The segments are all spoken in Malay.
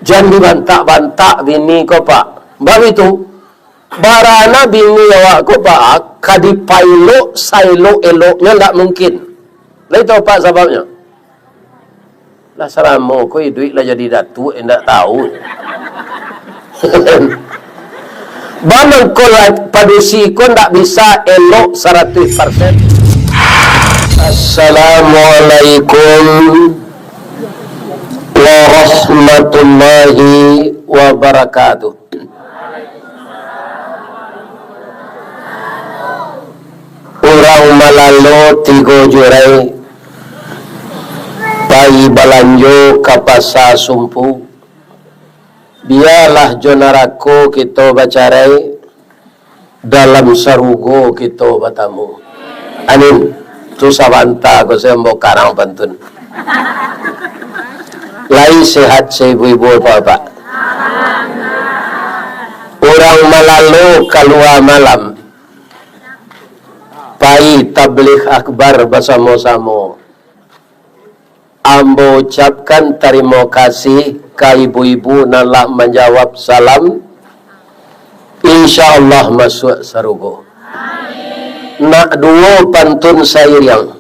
Jangan dibantak-bantak bini kau pak. Sebab itu, barana bini awak kau pak, kadipailok, sailok, eloknya tak mungkin. Lalu itu apa sebabnya? Lah seramo kau duit lah jadi datuk, tak tahu. Banang kau padusi kau tak bisa elok 100%. Assalamualaikum warahmatullahi wabarakatuh. Orang malalo tigo jurai pai balanjo kapasa sumpu. Biarlah jonarako kita bacarai dalam sarugo kita batamu. Amin. Tu sabanta ko sembo karang pantun. Lai sehat ibu-ibu bapak. Orang malalo keluar malam. Pai tabligh akbar bersama-sama. Ambo ucapkan terima kasih ke ibu-ibu nalah menjawab salam. InsyaAllah masuk sarugo. Nak dua pantun sayang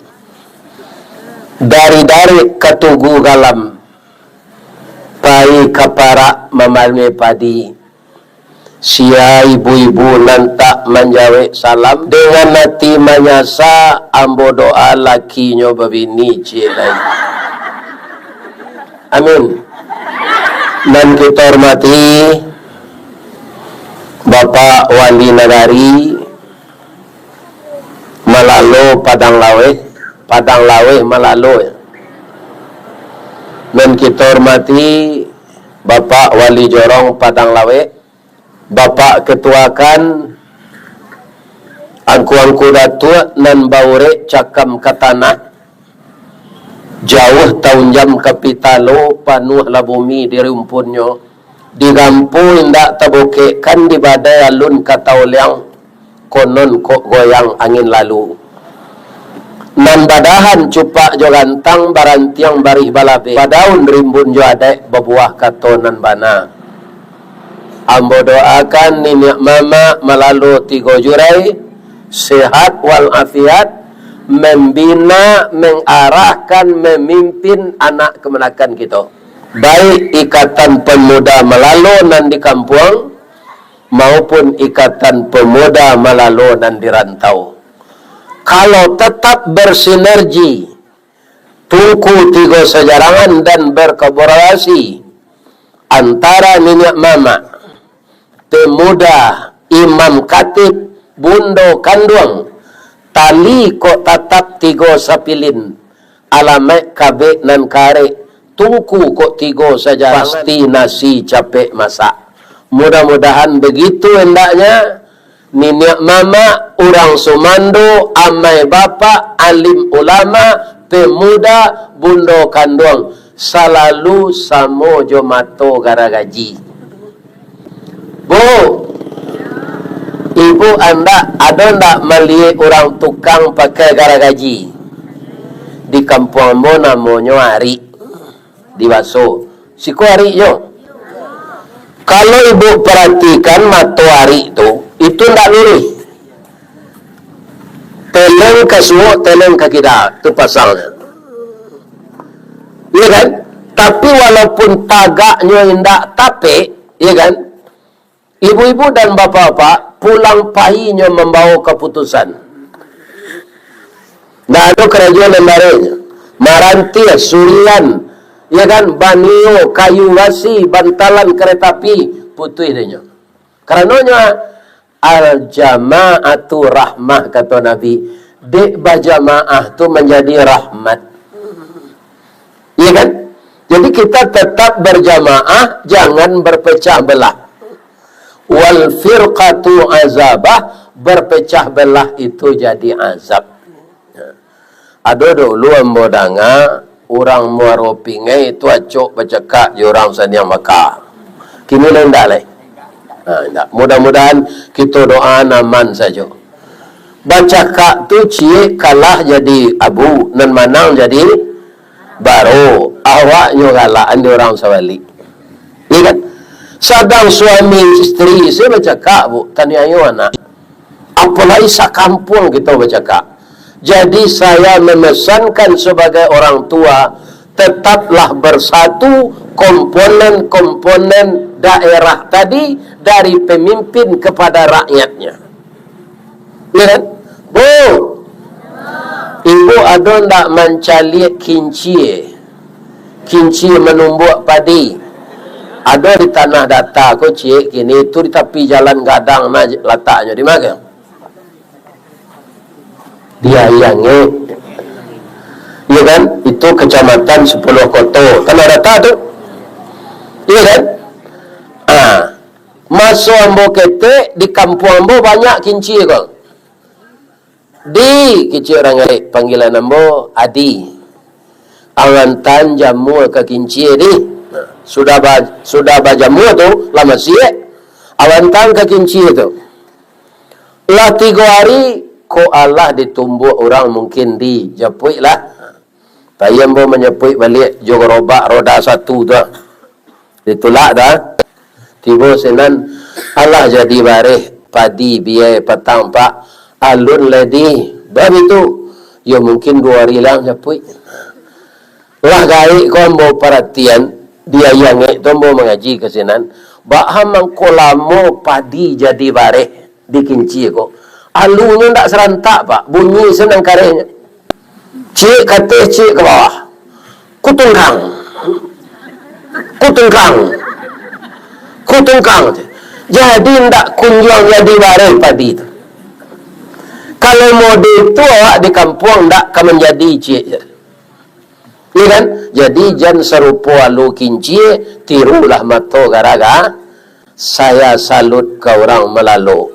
dari ketugu galam pai kapara memalme padi sia ibu-ibu nantak menjawab salam dengan hati menyasa ambo doa lakinya babini cilai. Amin. Dan kita hormati Bapak Wali Nagari Malalo Padang Lawe Malalo. Dan kita hormati Bapak Wali Jorong Padang Lawe, Bapak Ketuakan Angku-angku datua nan baure cakam katanah jauh tahun jam kapitalo panuh la bumi di rumpunnya digampu indak taboke kan di badai alun katauliang konon kok goyang angin lalu nan badahan cupak jo gantang barantiang barih balabe padaun rimbun jo adek bebuah katonan bana. Ambo doakan niniak mama melalui 3 jurai sehat walafiat membina, mengarahkan, memimpin anak kemenakan kita. Baik Ikatan Pemuda Malalo nan di kampung maupun Ikatan Pemuda Malalo nan di rantau. Kalau tetap bersinergi, tungku 3 sejarangan dan berkolaborasi antara minyak mama, pemuda, imam katib, bundo kanduang, tali kok tatap 3 sapilin, alamek kabe nan kare, tungku kok 3 sejarangan, pasti nasi capek masak. Mudah-mudahan begitu hendaknya. Minyak mama, orang sumando, amai bapa, alim ulama, pemuda, bundo kanduang, selalu samo jomato gara gaji. Bu, ibu anda ada ndak melihat orang tukang pakai gara gaji? Di kampung mo namanya Ari di Baso. Siku Ari yo. Kalau ibu perhatikan mato Ari itu ndak lurus. Teleng ke suo, teleng ke kida, itu pasalnya. Iya kan? Tapi walaupun tagaknya ndak tape, iya kan? Ibu-ibu dan bapak-bapak pulang paginya membawa keputusan. Ndak ada kerajaan lembaranya. Maranti, Surian, ya kan, Banio, kayu wasi, bantalan kereta api, putih dia. Karenanya al-jama'atu rahmah kata Nabi. Dek berjamaah tu menjadi rahmat. Iya kan? Jadi kita tetap berjamaah, jangan berpecah belah. Wal firqatu azabah, berpecah belah itu jadi azab. Ada dulu ambodanga orang muaropingai itu acok bercakap di orang saniang Makkah. Kini lendak leh. Mudah-mudahan kita doa aman saja. Baca kak tu cie kalah jadi abu nan manang jadi baru awaknya galaan di orang sawali. Ya kan? Sedang suami isteri saya bercakap, bu, tanya ayo anak. Apalagi sakampung kita bercakap. Jadi saya memesankan sebagai orang tua, tetaplah bersatu komponen-komponen daerah tadi dari pemimpin kepada rakyatnya. Ya kan? Bu, ibu ada ndak mencalik kinci? Kinci menumbuk padi. Ada di tanah data ko cik kini itu di tepi jalan gadang na letaknya di mana? Dia Yange. Iya kan? Itu kecamatan 10 Koto. Tanah data tu. Iya kan? Masuk ambo kete di kampung ambo banyak kinci kok. Di kecil orang ngerik panggilan ambo Adi. Awantan jamu ke kinci di. Sudah bajamu tu lama siap awantan ke kinci tu lah 3 hari ko Allah ditumbuk orang mungkin di jepui lah tayam bo menyepui balik jogorobak roda 1 tu ditulak dah tiba senan Allah jadi bareh padi biaya petang pak alun ledi bab itu ya mungkin 2 hari lang jepui lah gai ko ambo perhatian dia yang itu mau mengaji ke sinan baham mangkolamo padi jadi bareh di kinci ko alunya ndak serentak pak bunyi senang karenya cik kata cik ke bawah kutungkang jadi ndak kunjung jadi bareh padi itu kalau mode itu awak di kampung ndak akan menjadi cik. Ya kan? Jadi jan serupa alu kinci tirulah mato garaga saya salut ke orang melalu.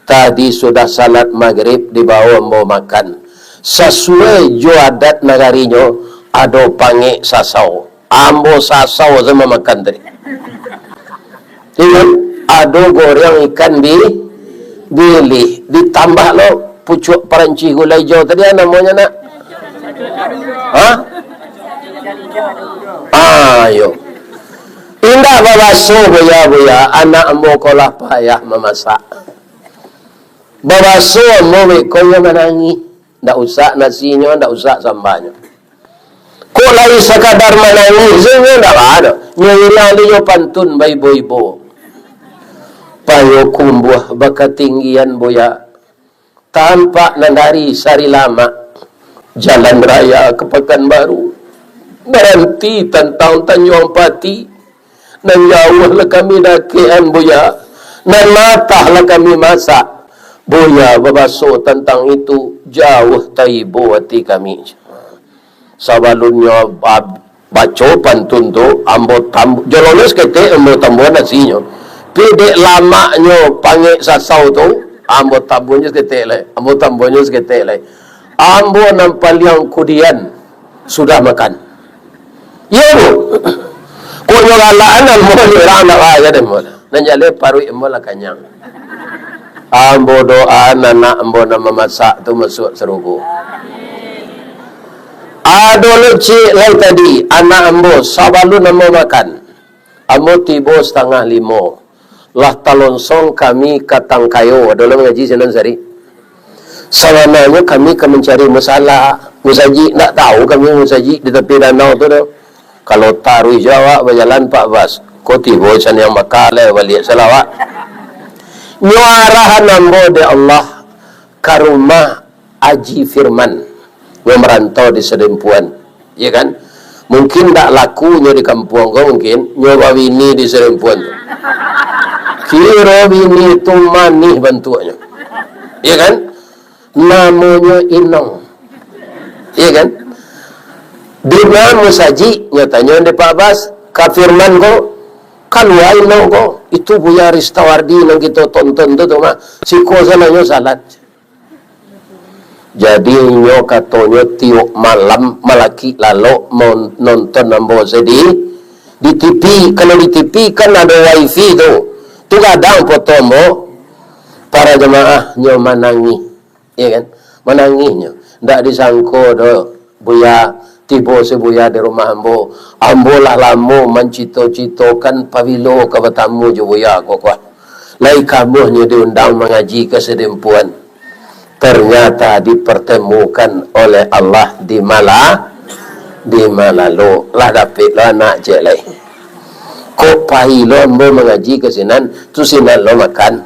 Tadi sudah salat maghrib dibawa mau makan. Sesuai jo adat nagarinya ada pange sasau. Ambo sasau sama makan tadi. Ya kan? Ada goreng ikan bilih ditambah lo pucuk peranci gulai hijau tadi namanya nak. Hah? Ayo. Indah babaso buya anak ambo kolah payah memasak. Babaso ambo koyo menangi, ndak usah nasinya, ndak usah sambanya. Kok lagi sekadar menangi, zenya ndak ada. Nyira liyo pantun bai ibu. Payo kumbuh bakatinggian buya. Tampak nandari sari lama. Jalan raya ke Pekanbaru. Berhenti tentang Tanjung Pati dan jauhlah kami dakian buya dan matahlah kami masak buya babaso tentang itu jauh taibu hati kami sabalunnya baca pantun tu ambo tambu jolones kete ambo tambu nasinya pede lamanya pange sasau tu ambo tambunya kete le ambo tambunya kete le ambo nampaliang kudian sudah makan. Ya bu, kau nyalakan almol orang nak aja deh mol, nanjale parui mol kanyang. Ambo doa anak ambo nama masak tu masuk serubu. Ado luci lagi tadi anak ambo sabalu nama makan. Ambo tibo 4:30. Lah talonsong kami katang kayo. Adalah mengaji senang sari. Sebenarnya kami akan mencari masalah. Musaji tak tahu kami musaji di tepi danau tu dah. Kalau taruh Jawa berjalan Pak Bas, kau tiba san yang makale balik selawat. Nyuarahan ambo de Allah karumah Aji Firman yang merantau di Sedempuan, ya kan? Mungkin tak lakunya di kampung kau mungkin nyoba bini di Sedempuan. Kira bini itu manih bantuannya, ya kan? Namanya Inong, ya kan? Dia musaji nyatanya di Pak Bas kafirman ko kalwa Inong ko itu Buya Ristawardi yang kita tonton tu mah si ko sananya salat. Jadi nyo katonyo tiok malam malaki lalu mau nonton ambo sedih di TV. Kalau di TV kan ada wifi tu kadang foto ambo para jemaah nyo manangi, ya kan? Mananginya ndak disangko do Buya tiba sebuya di rumah ambo. Ambo lah lama mencito-citokan pavilo ke bertamu je buya kuat. Lai kamuhnya diundang mengaji ke sedempuan. Ternyata dipertemukan oleh Allah di Malalo. Lah dapat lah nak je lai. Kok pahilo ambo mengaji ke sinan, tu sinan lo makan.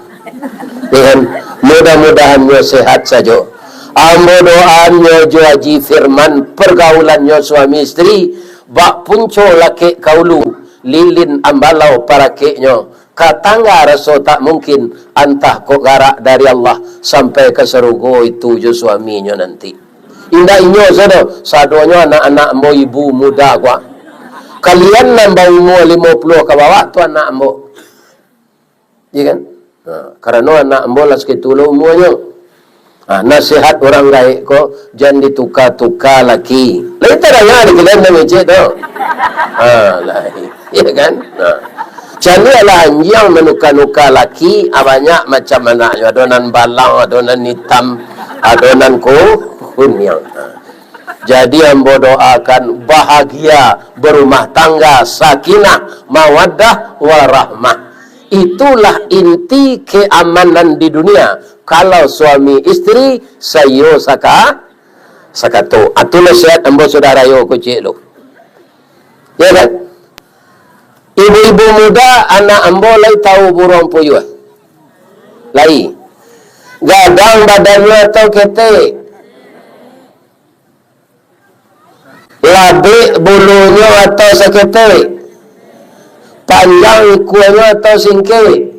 Dengan mudah-mudahan nyo sehat saja. Ambo doannya jo haji firman pergaulannya suami istri bak punco laki kaulu lilin ambalau para keknya katangga raso tak mungkin antah kok garak dari Allah sampai ke serugo itu jo suaminya nanti. Indah inyo sadonya anak-anak ambo ibu muda gua. Kalian nambah umur 50 ke bawah tu anak ambo. Iya kan? Karena anak ambo lah segitu umurnya. Nasihat orang gaik ko jangan ditukar-tukar laki. Lain tak ada yang kalian nak ngecek tu. Iya kan? Janganlah anjing menukar-nukar laki banyak macam mana. Adonan balang, adonan hitam, adonan kunyang. Jadi ambo doakan bahagia berumah tangga, sakinah, mawaddah, warahmah. Itulah inti keamanan di dunia. Kalau suami istri sayo sakato. Atulah nasihat ambo saudara yo kucik lu. Ya kan? Ibu-ibu muda anak ambo lai tahu burung puyuh. Lai. Gadang badannya atau ketek. Labik bulunya atau seketek. Panjang ikuannya atau singkir.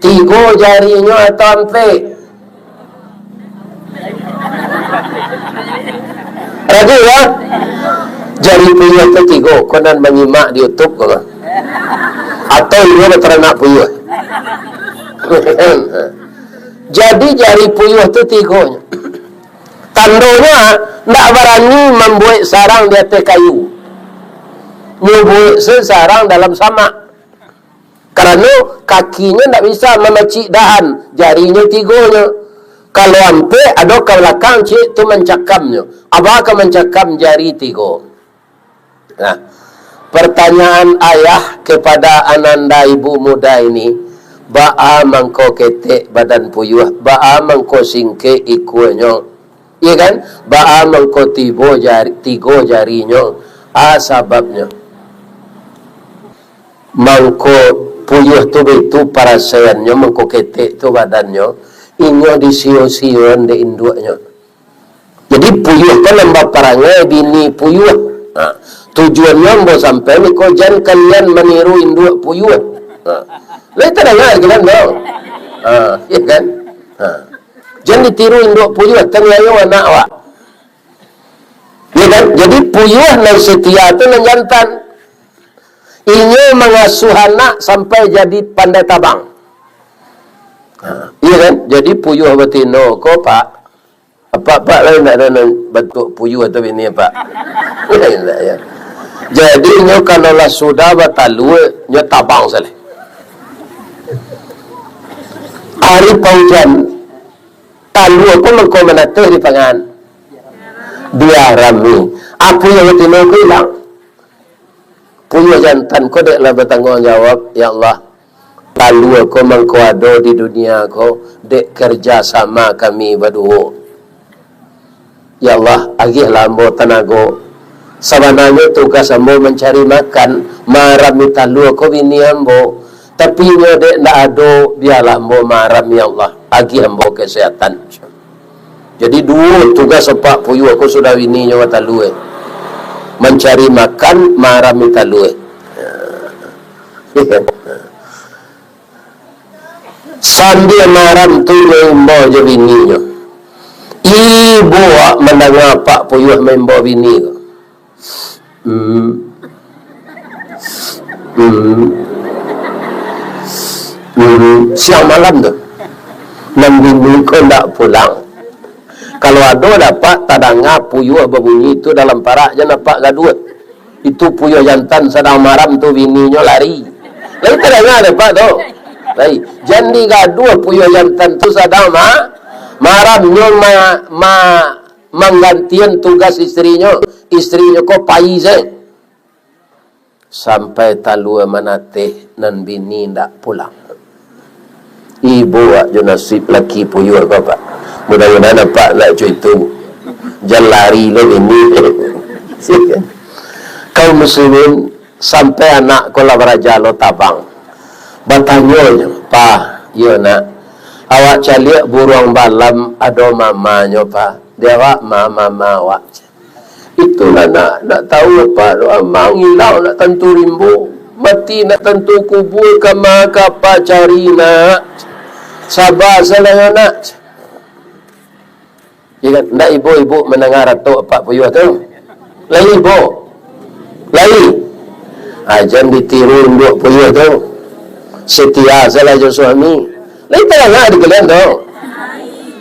3 jarinya atau empik. Ragu ya? Jari puyuh itu 3. Konan menyimak di YouTube kau. Atau ini beternak puyuh. Jadi jari puyuh itu 3-nya. Tandonya tak berani membuat sarang di atas kayu. Membuat sesarang dalam samak. Kerana kakinya tak bisa memecik dahan. Jarinya 3-nya. Kalau hampir ada ke belakang cik tu mencakamnya. Abah akan mencakam jari 3. Nah, pertanyaan ayah kepada ananda ibu muda ini. Ba'a mangko ketek badan puyuh. Ba'a mangko singke ikunya. Iya kan? Ba'a mangko 3 jarinya. Sebabnya. Mangko puyuh tu itu parasayannya mangko ketek tu badannya inyo disio-sion di induknya. Jadi puyuh kan lembab parangai bini puyuh. Tujuannya mau sampai ni kau jangan kalian meniru induk puyuh. Lain tak dengar kalian dong. Ya kan? Jangan ditiru induk puyuh tengayo anak awak. Ya kan? Jadi puyuh nan setia tu nan jantan. Inyo mengasuh anak sampai jadi pandai tabang. Iya kan? Jadi puyuh betino ko pak. Pak lain nak ada bentuk puyuh atau ini pak. Ya. Jadi inyo kalau lah sudah batalu inyo tabang saleh. Hari paujan talu ko mengko menatuh di pangan. Biar rami. Apa yang betino ko hilang. Puyuh jantan ko deklah bertanggungjawab, ya Allah. Lalu aku mengkuado di dunia aku dek kerja sama kami berdua. Ya Allah, agih lambo tenago. Sebenarnya tugas ambo mencari makan, marami talu aku bini ambo. Tapi nyo dek nak ado biarlah ambo maram ya Allah. Agih ambo kesehatan. Jadi 2 tugas sepak puyuh aku sudah bini nyo talu mencari makan marami talu. Sambil maram tu membawa je bininya. Ibu mendengar pak puyuh membawa bini ke. Siang malam tu. Nam bini kau tak pulang. Kalau ada dapat tadanga puyuh berbunyi itu dalam parak je nampak gaduh. Itu puyuh jantan sedang maram tu bininya lari. Lain tak dengar dapat tu. Baik, jangan digaduh puyuh jantan tu sedang maramnya menggantian tugas istrinya istrinya ko paizeng. Sampai talua manate nan bini ndak pulang. Ibu aja nasib laki puyuh ko pak. Mudah-mudahan pak nak cuy tu. Jangan lari lo ini. Kaum muslimin sampai anak ko lah beraja lo tabang. Bertanya, "Pa, ya nak, awak caliak burung balam ada mamanya, Pa." Dia awak mama awak. Itulah nak tahu apa mangilau nak tentu rimbu, mati nak tentu kubur kama kapa cari nak. Sabar salah nak. Ya kan, ndak ibu-ibu mendengar atau apa puyuh tu. Lai ibu. Lai. Jangan ditiru induk puyuh tu. Setia salah jo suami. Lai tak nak di kalian tu.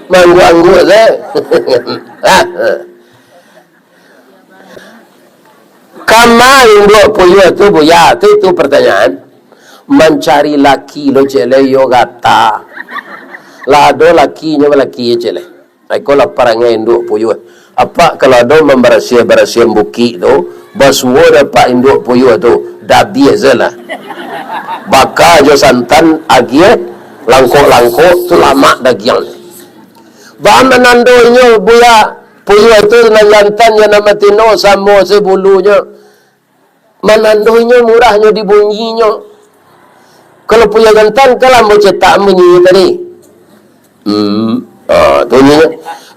Manggu-anggu saja. Kamal induk puyuh tu buya tu itu pertanyaan. Mencari laki lo cele yo gata. Lah ada lakinya laki cele. Aku lah parangai induk puyuh. Apa kalau ada membersiah buki tu, baswo dapat induk puyuh tu, dah biasa lah. Baka jo santan agie, langkok tu lama dagiang. Bah menandonya buya puyuh tu nan jantan yang nama tino samo sebulunya. Menandonya murahnya dibunyinya. Kalau puyuh jantan kalau mau cetak bunyi tadi. Bunyinya.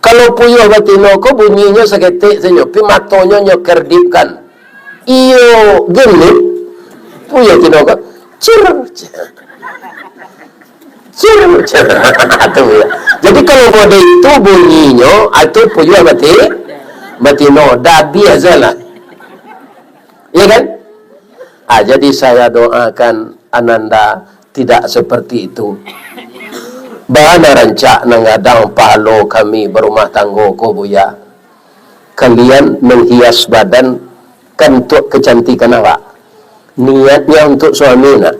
Kalau puyuh batino ko bunyinya seketik saja, tapi matonya nyokerdipkan. Iyo gini, puyuh tino ko, cir. Jadi kalau mode itu bunyinya, itu puyuh batino, dah biasa lah. Ya kan? Jadi saya doakan Ananda tidak seperti itu. Bana rancak nangadang palo kami berumah tangga ko buya. Kalian menghias badan kan untuk kecantikan awak. Niatnya untuk suami nak.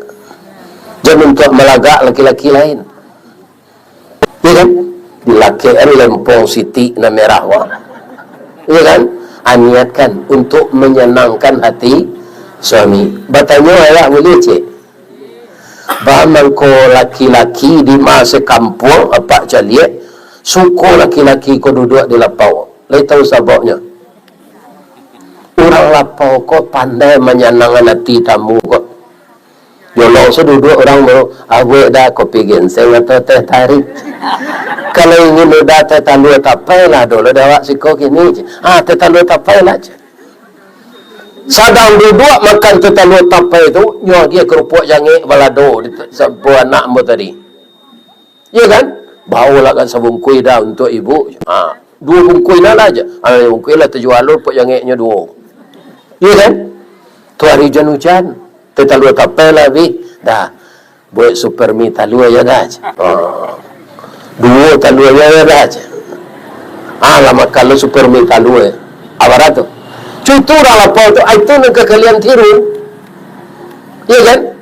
Jangan untuk melagak laki-laki lain. Ya kan? Dilakian lempong siti na merah wak. Ya kan? Niatkan untuk menyenangkan hati suami. Batanya ayah boleh cik. Bahaman ko laki-laki di masa kampung apa caliak suko laki-laki ko duduk di lapau. Lai tahu sebabnya. Orang lapau ko pandai menyenangkan hati tamu ko. Yolong so duduk orang baru awak dah kopi ginseng atau teh tarik. Kalau ingin udah teh talua tapai lah dulu dah awak siko kini. Teh talua tapai lah. Sadang duduk makan tu talua tapai tu, nyo dia kerupuk jangik balado di sebuah anak mu tadi. Ya kan? Bawalah kan sebungkui dah untuk ibu. Dua bungkui lah aja. Bungkui lah terjual kerupuk jangiknya dua. Ya kan? Tu hari hujan-hujan, tu talua tapai lah bi. Dah. Buat super mi talua ya dah. Dua talua ya dah. Lama kalau super mi talua. Apa tu? Cutura lapau tu, itu nak kalian tiru. Ya kan?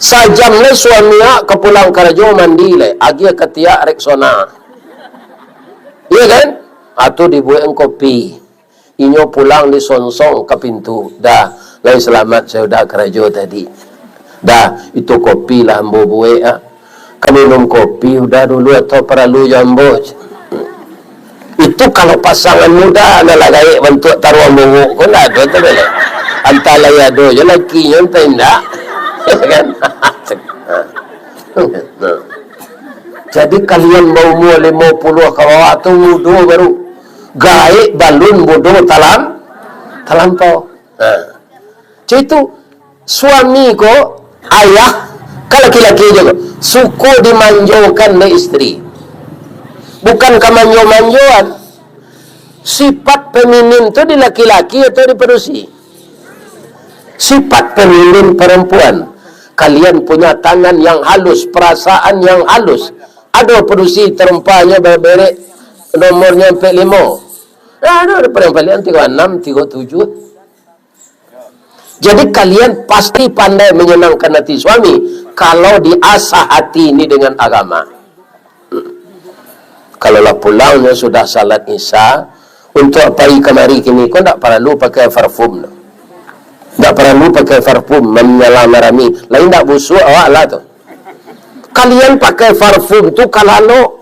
Sajamnya suaminya ke pulang kerja mandi le, agi ketiak reksona. Ya kan? Atau dibuat kopi. Inyo pulang di sonsong ke pintu. Dah, lai selamat saya dah kerja tadi. Dah, itu kopi lah ambo buat. Kami minum kopi udah dulu atau perlu jambo. Itu kalau pasangan muda adalah gaya bentuk taruh bungu kau nak ada tu boleh. Antara ya do je laki yang tidak, kan? Jadi kalian mau umur 50 ke bawah tu muda baru gaya balun bodoh talampau. Jadi itu suami ko ayah kalau laki-laki juga suku dimanjaukan oleh istri. Bukan kemanjo-manjoan. Sifat feminin itu di laki-laki atau di perusi? Sifat feminin perempuan. Kalian punya tangan yang halus, perasaan yang halus. Ada perusi terumpanya berberek nomornya sampai 5. Ada perempuan 36, 37. Jadi kalian pasti pandai menyenangkan hati suami kalau diasah hati ini dengan agama. Kalaulah pulangnya sudah salat isya, untuk pergi kemari kini kau tak perlu pakai parfum. Tak perlu pakai parfum menyalamari. Lain tak busuk awak lah tu. Kalian pakai parfum tu kalau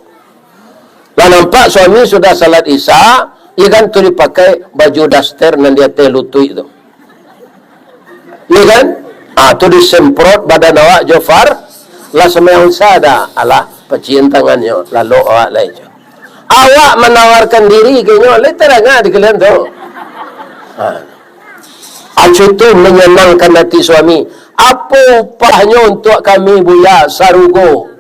lah nampak suami sudah salat isya, ia kan tu dipakai baju daster dan dia telutui tu. Iya kan? Tu disemprot badan awak Jofar, lah semayang sada, alah pecium tangannya, lalu awak lain. Awak menawarkan diri kayaknya, lain terangah di kalian tu. Itu menyenangkan hati suami. Apa upahnya untuk kami buya sarugo?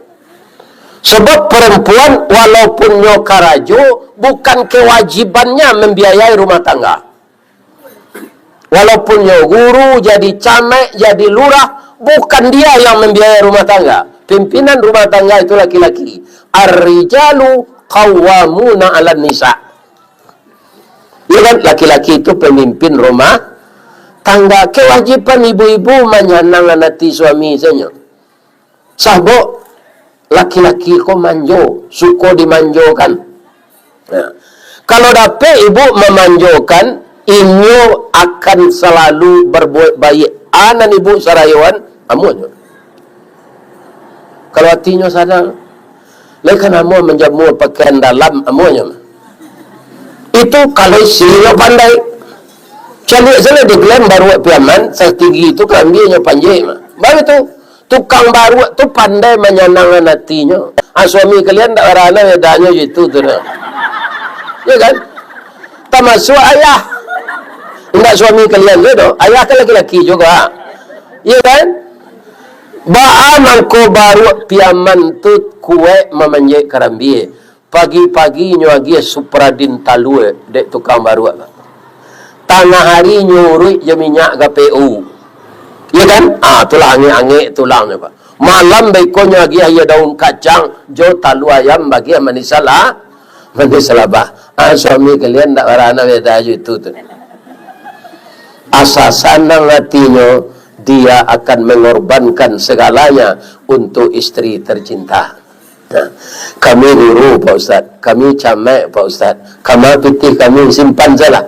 Sebab perempuan walaupun nyokarajo, bukan kewajibannya membiayai rumah tangga. Walaupun guru, jadi camek, jadi lurah, bukan dia yang membiayai rumah tangga. Pimpinan rumah tangga itu laki-laki. Ar-rijalu qawwamuna 'alan nisa. Ya kan, laki-laki itu pemimpin rumah tangga. Kewajiban ibu-ibu menyenangkan hati suami saja. Sahbo laki-laki kok manjo, suko dimanjokan. Kalau dapat ibu memanjokan, inyo akan selalu berbuat baik. Anan ibu sarayawan, amun. Kalau hatinya sadar, lekan amun menjamu pakaian dalam amunnya. Itu kalau sila pandai. Calik-calik di gelam baru piaman, setinggi itu kelambianya panjang. Baru itu, tukang baru tu pandai menyenangkan hatinya. Suami kalian tak rana bedanya gitu tu dah. Ya kan? Termasuk ayah. Enggak suami kalian jodoh, ayah kan laki-laki juga. Ya kan? Mangko baru piaman tu kue memanjek karambi. Pagi-pagi nyuagi supradin talue dek tukang baru. Tengah hari nyuri je minyak KPU. Ya kan? Tulang angin tulangnya Pak. Malam bekonya lagi ayah daun kacang, jo talu ayam bagi manisalah. Manisalah bah. Suami kalian tak warana beda itu tu. Asasan hatinya dia akan mengorbankan segalanya untuk istri tercinta. Kami guru Pak Ustaz, kami camek Pak Ustaz, kami pitih kami simpan salah.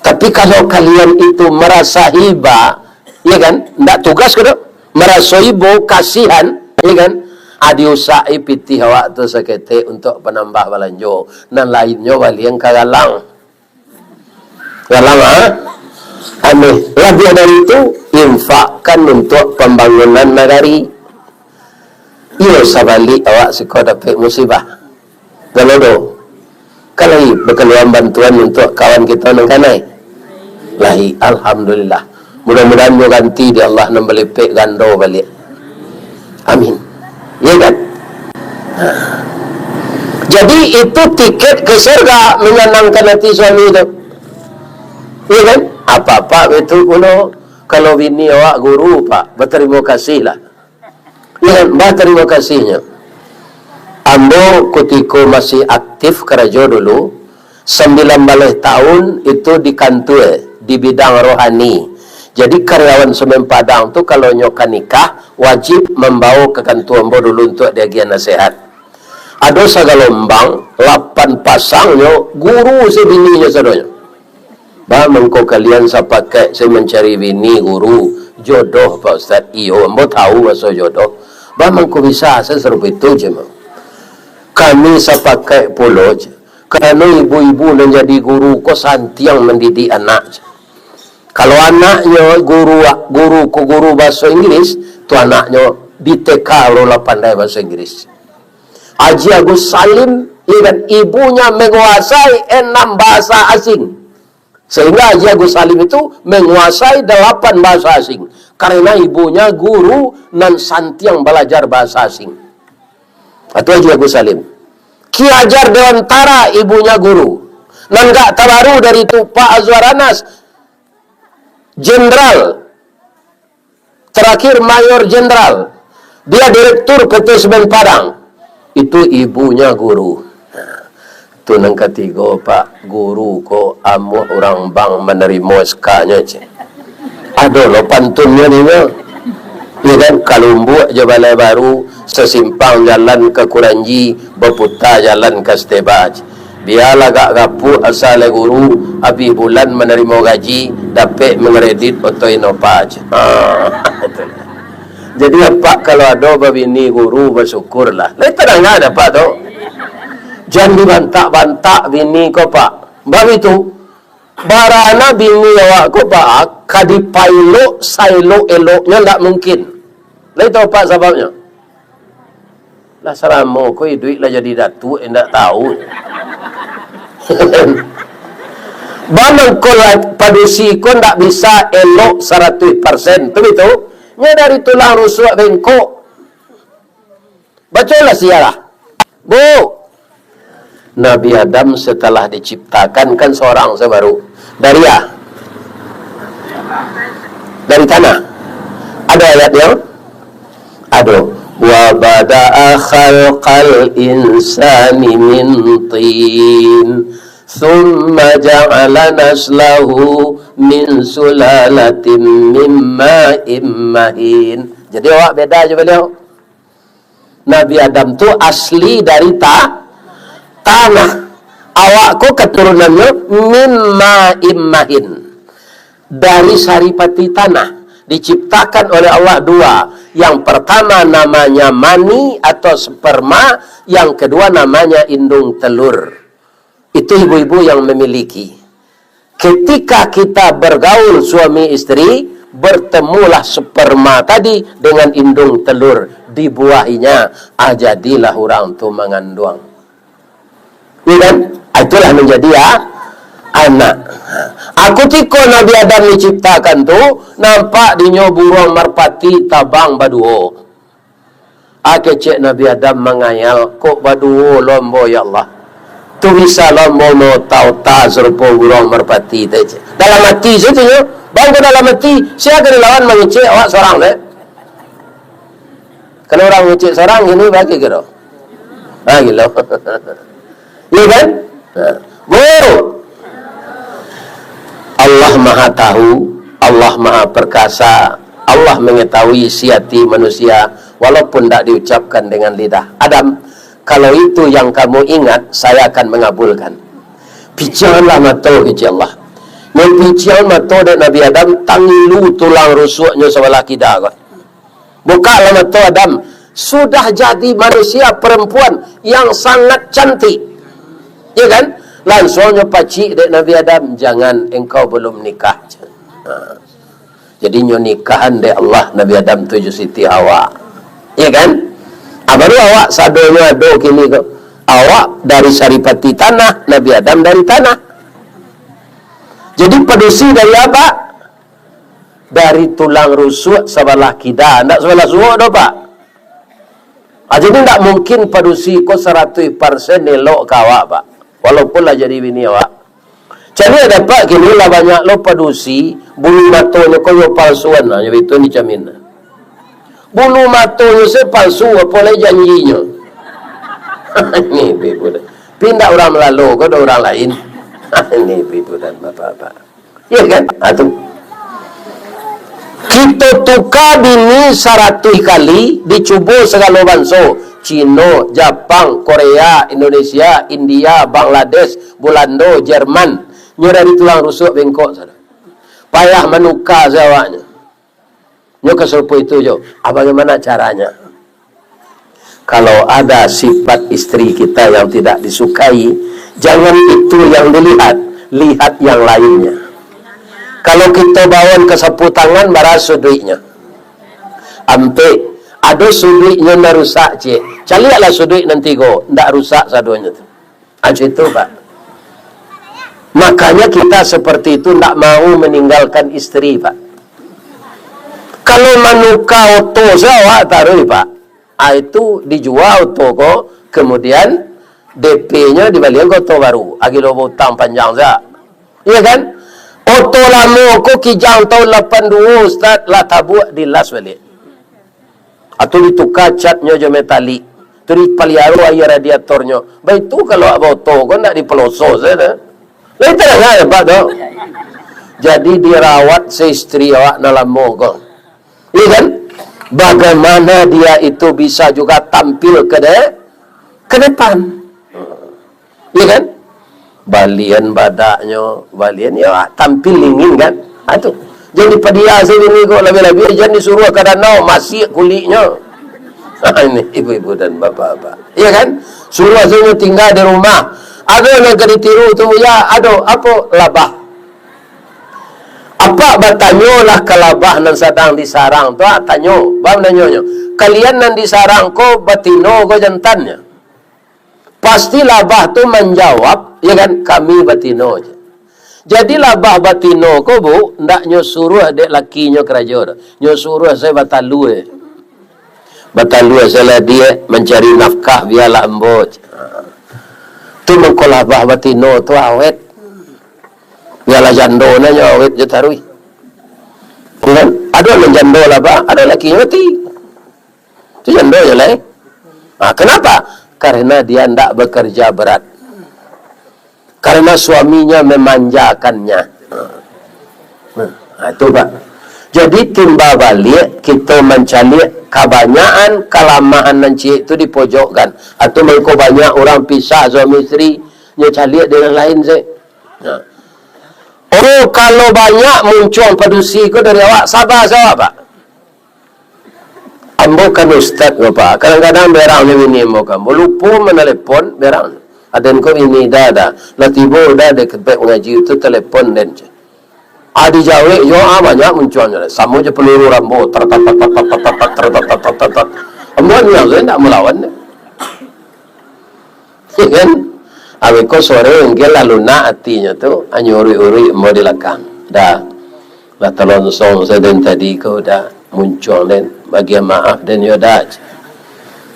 Tapi kalau kalian itu merasa hiba, ya kan, tidak tugas ke tak? Merasa ibu kasihan, ya kan, adiusai pitih awak tu sekete untuk penambah balanjo dan lainnya wali yang kagalang aneh. Lebih dari itu, infakkan untuk pembangunan negari. Iyo sabalik awak siko dapat musibah. Kalau berkeluar bantuan untuk kawan kita nengkanai. Lahi, alhamdulillah. Mudah-mudahan dia ganti di Allah nan belepek gando balik. Amin. Ya kan? Jadi itu tiket ke surga menyenangkan hati suami itu. Ya kan? Apa-apa itu kuno. Kalau bini awak guru Pak, berterima kasih lah. Ya kan? Berterima kasihnya. Ambo ketika masih aktif kerja dulu, 19 tahun itu di kantor di bidang rohani. Jadi karyawan Semen Padang tu kalau nyokan nikah wajib membawa ke kantor ambo dulu untuk diagian nasihat. Ada sagalombang 8 pasangnya guru sebininya sadonya. Bah mengko kalian saya pakai saya mencari bini guru jodoh Pak Ustaz. Iyo ambo tahu maksud jodoh. Bah mengko bisa saya serupa itu je mah. Kami saya pakai polo je. Kerana ibu-ibu yang jadi guru kok santiang mendidik anak. Kalau anaknya guru bahasa Inggris, tu anaknya di TK orang pandai bahasa Inggris. Haji Agus Salim, ibunya menguasai 6 bahasa asing. Sehingga Haji Agus Salim itu menguasai 8 bahasa asing. Karena ibunya guru dan santiang belajar bahasa asing. Itu Haji Agus Salim. Ki Hajar Dewantara ibunya guru. Dan gak terbaru dari itu Pak Azwar Anas, Jenderal. Terakhir Mayor Jenderal. Dia Direktur PT Semen Padang. Itu ibunya guru. Itu yang ketiga Pak, guru kok amuh orang bang menerima SK-nya. Ada lo pantunnya ni ya kan, Kalumbu je Balai Baru, sesimpang jalan ke Kuranji, berputar jalan ke Stebaj. Biarlah gak gapu asal guru habis bulan menerima gaji dapat mengredit auto Innova aja. Jadi apa kalau ada babini guru bersyukurlah. Lain tenang ada pak tu. Jangan dibantak-bantak bini kau pak. Bab itu barana bini awak kau pak kadi pailo sailo eloknya tak mungkin. Lain tahu pak sebabnya. Lah selama kau duit lah jadi datuk endak tahu. Banang kalau padusi kau tak bisa elok 100%. Tu itu. Nya dari tulang rusuk bengkok. Bacalah sialah. Bu. Nabi Adam setelah diciptakan kan seorang sebaru. Dari ya? Dari tanah. Ada ayatnya? Ada. Wa bada'a khalqal insani min tin. Thumma ja'ala naslahu min sulalatin mimma immahin. Jadi awak beda je beliau. Nabi Adam tu asli dari tanah. Awakku keturunannya mimma immahin. Dari saripati tanah. Diciptakan oleh Allah dua. Yang pertama namanya mani atau sperma. Yang kedua namanya indung telur. Itu ibu-ibu yang memiliki. Ketika kita bergaul suami istri, bertemulah sperma tadi dengan indung telur. Dibuahinya, jadilah orang tu mengandung. Ya kan? Itulah menjadi anak. Aku tiko Nabi Adam diciptakan tu, nampak dinyo burung merpati tabang baduo. Aku cek Nabi Adam mengayal, kok baduo lombo ya Allah. Tu bisa lombo mau tahu tak serupa burung merpati tu. Dalam hati situ yo, bangku dalam hati, saya akan lawan mengecek awak seorang le. Kalau orang mengecek seorang ini bagi kira. Gila. Ya kan? Bu. Allah Maha tahu, Allah Maha perkasa, Allah mengetahui isi hati manusia walaupun tak diucapkan dengan lidah. Adam, kalau itu yang kamu ingat, saya akan mengabulkan. Pijanlah mata keji Allah. Mempijan mata dari Nabi Adam, tangilu tulang rusuknya sebelah kidah. Bukalah mata Adam. Sudah jadi manusia perempuan yang sangat cantik. Ya kan? Langsungnya pacik dari Nabi Adam, jangan engkau belum nikah. Jadi nikahan dari Allah Nabi Adam tujuh Siti Hawa. Ya kan? Baru awak sadonya do kini kok. Awak dari saripati tanah, Nabi Adam dari tanah. Jadi padusi dari apa? Dari tulang rusuk sebelah kidah, ndak sebelah suuk do pak. Jadi ndak mungkin padusi kok 100% elok ke awak pak. Walaupun lah jadi bini awak. Jadi ada pak kini lah banyak lo padusi bulu matonya kau yo palsuan lah, jadi itu dijamin. Bulu matonya sepalsu apa janjinya. Ini ibu dah. Pindah orang melalu kau ada orang lain. Ini ibu dan bapak-bapak. Ya kan? Itu. Kita tukar bini 100 kali dicuba segala bangsa. Cina, Jepang, Korea, Indonesia, India, Bangladesh, Belanda, Jerman. Nyo dari tulang rusuk bengkok sana. Payah menukar zawaknya. Nyo keserupa itu jo. Bagaimana caranya? Kalau ada sifat istri kita yang tidak disukai, jangan itu yang dilihat, lihat yang lainnya. Kalau kita bawa ke sapu tangan, baras sudutnya. Ampe ada sudutnya nak rusak cik. Caliaklah sudut nanti go, ndak rusak saduanya tu. Macam itu pak. Makanya kita seperti itu ndak mau meninggalkan istri pak. Kalau manuka auto saya taruh pak. Itu dijual auto ko, kemudian DP-nya dibalikan ke auto baru. Agilo hutang panjang saya. Iya kan? Auto lama ko kijang tahun 82 Ustaz lah tabuk dilas balik. Atau ditukar catnya je metalik. Tu dipeliaru air radiatornya. Baik tu kalau auto ko nak dipelosok saja. Lain tak ada pak tu. Jadi dirawat seistri awak dalam mogok. Iya kan? Bagaimana dia itu bisa juga tampil ke depan. Iya kan? balian badaknya, balian ya tampil ingin kan. Atuh. Jadi padia saya ini kok lebih-lebih jangan disuruh ke danau masih kulitnya. Ini ibu-ibu dan bapak-bapak. Iya kan? Suruh saya tinggal di rumah. Ada yang ditiru tu ya, ada apa labah. Apa batanyo lah kalabah nan sedang disarang tu tanyo, bang nanyo. Kalian nan disarang ko batino ko jantannya. Pasti labah tu menjawab, ya kan, kami batino je. Jadi labah batino ko bu, ndak nyo suruh dek lakinya kerajaan. Nyo suruh saya batalu Batalu saya dia mencari nafkah biarlah emboj. Tu mengkolabah batino tu awet. Biarlah jando nanya awet je tarui. Kan? Ada yang jando labah, ada lakinya mati. Tu jando je lah. Kenapa? Karena dia tidak bekerja berat. Karena suaminya memanjakannya. Itu Pak. Jadi timba balik, kita mencari kebanyakan kelamahan nanti itu dipojokkan. Atau mereka banyak orang pisah suami isteri, dia cari dengan lain saya. Oh, kalau banyak muncul padusi ko dari awak, sabar Pak. Ambo kan ustaz ko pa. Kadang-kadang berang ni ini ambo kan. Lupa menelepon berang. Aden ko ini dah. Latibo dah dekat ngaji itu telepon den. Adi jawe yo banyak munculnya. Samo je peluru rambo tat. Ambo ni yang tak melawan. Kan? Abi ko sore engkel lalu na atinya tu anyuri-uri ambo di lakang. Dah. La talon song seden tadi ko dah muncul dan bagi maaf dan yodaj.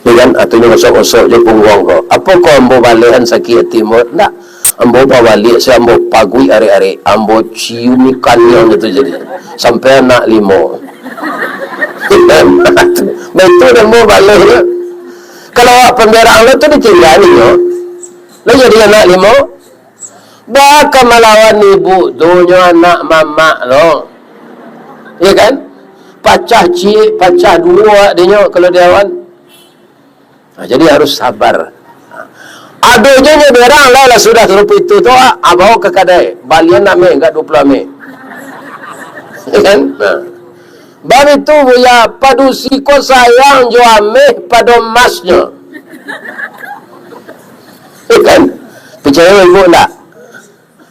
Dengan atunya gosok-gosok je punggung ko. Apa ko ambo balikan sakit timur? Tak. Ambo balik saya ambo pagui are-are. Ambo cium ikannya gitu jadi. Sampai anak 5. Betul ambo balik. Kalau pemberang lo tu ditinggalin yo. Lo jadi anak 5. Baka melawan ibu dunya anak mama lo. Ya kan? Pacah cik, pacah dua dia kalau dia awan. Jadi harus sabar. Ada je nya berang lah sudah serupa itu tu abau ke kadai. Balian nak me enggak 20 me. Kan? Bab itu ya padusi ko sayang jo ame pada masnya. Kan? Percaya ibu tak?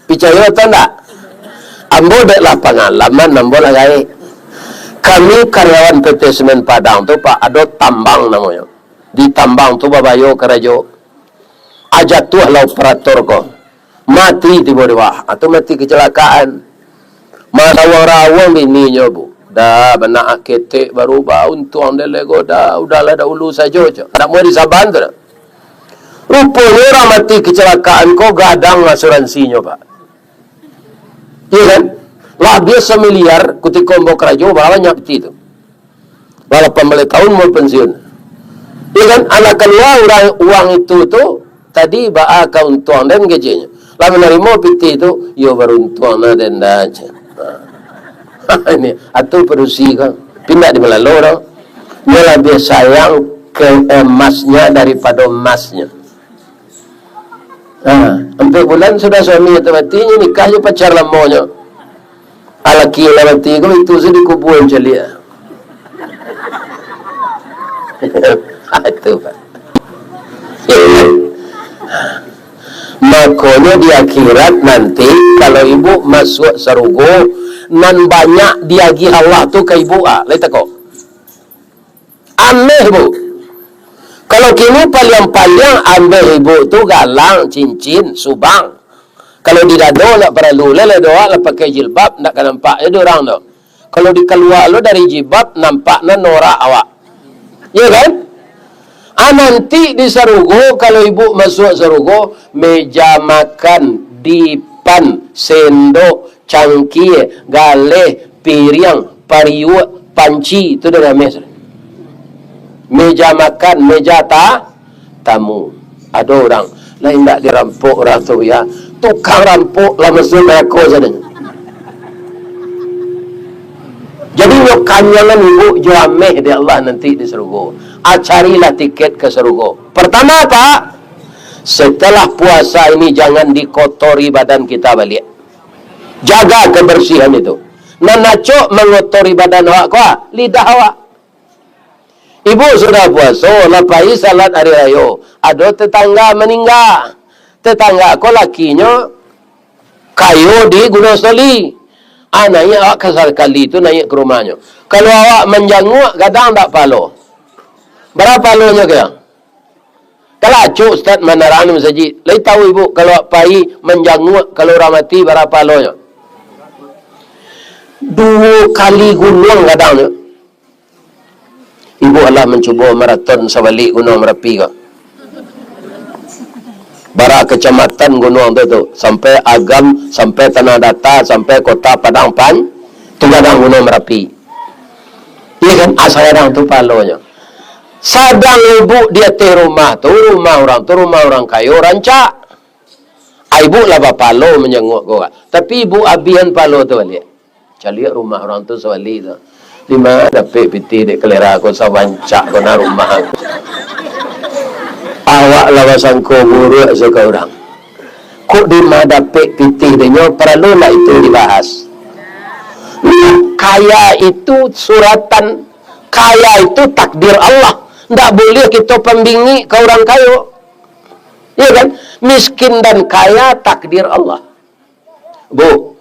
Percaya atau tak? Ambo deklah pengalaman ambo lah gaya. Kami karyawan PT Semen Padang tu Pak, ada tambang namanya. Di tambang tu babayo kerajo. Ajatuh lah operator ko. Mati di bawah atau mati kecelakaan. Marawang-rawang bininya bu. Dah benak ketek baru untung dia lego dah. Udahlah dahulu saja. Tak mau disaban tu dah. Rupanya orang mati kecelakaan ko gadang asuransinya Pak. Iya kan? Lah biasa miliar ketika mau kerja berapa nyapti itu. Berapa mulai tahun mau pensiun. Iya kan? Anak keluar uang itu tu tadi baa keuntungan dan gajinya. Lah menerima piti itu yo beruntung dan aja. Ini atau perusi kan pindah di Melaloro. Dia lebih sayang ke emasnya daripada emasnya. Sampai bulan sudah suami itu matinya nikahnya pacar lamonya. Alaki yang mati ko itu sih dikuburan celia. Itu Pak. Makanya di akhirat nanti kalau ibu masuk sarugo nan banyak diagi Allah tu ke ibu lihat kok. Aneh bu. Kalau kini paling ambil ibu tu galang, cincin, subang. Kalau di dado nak perlu lele doa lah pakai jilbab nak nampak dia orang tu. Kalau di keluar lo dari jilbab nampaknya norak awak. Ya kan? Nanti di sarugo kalau ibu masuk sarugo meja makan, dipan, sendok, cangkir, galeh, piring, pariu, panci itu dah mes. Meja makan, meja tamu. Ada orang lain tak dirampok orang tu ya. Tukang rampok lah masuk aku saja. Jadi kanyangan ibu jameh di Allah nanti di surga. Carilah tiket ke surga. Pertama Pak, setelah puasa ini jangan dikotori badan kita balik. Jaga kebersihan itu. Nanacok mengotori badan awak kuah, lidah awak. Ibu sudah puasa, lapai salat hari raya. Ada tetangga meninggal. Tetangga aku lakinya kayu di Gunung Soli. Anaknya awak kesal kali itu naik ke rumahnya. Kalau awak menjanguk, kadang tak palo. Berapa palonya kaya? Kalau acuk Ustaz Manarani Masjid. Lai tahu ibu, kalau pai menjanguk, kalau orang mati, berapa palonya? 2 kali gunung kadangnya. Ibu Allah mencuba maraton sebalik gunung Merapi kau. Bara kecamatan gunung tu sampai Agam, sampai Tanah Datar, sampai kota Padang Pan, tu kadang gunung Merapi. Ia kan asal orang tu palonya. Sadang ibu dia te rumah orang kayu rancak. Ibu lah palo menjenguk kau. Tapi ibu abian palo tu balik. Cari rumah orang tu sebalik tu. Di mana dapat piti dek kelera aku sawancak kau na rumah aku. Awak lawasan ko buruk suka orang. Kok di mana dapat piti dia perlu lah itu dibahas. Kaya itu suratan, kaya itu takdir Allah. Tak boleh kita pembingi ke orang kaya. Ya kan? Miskin dan kaya takdir Allah. Bu,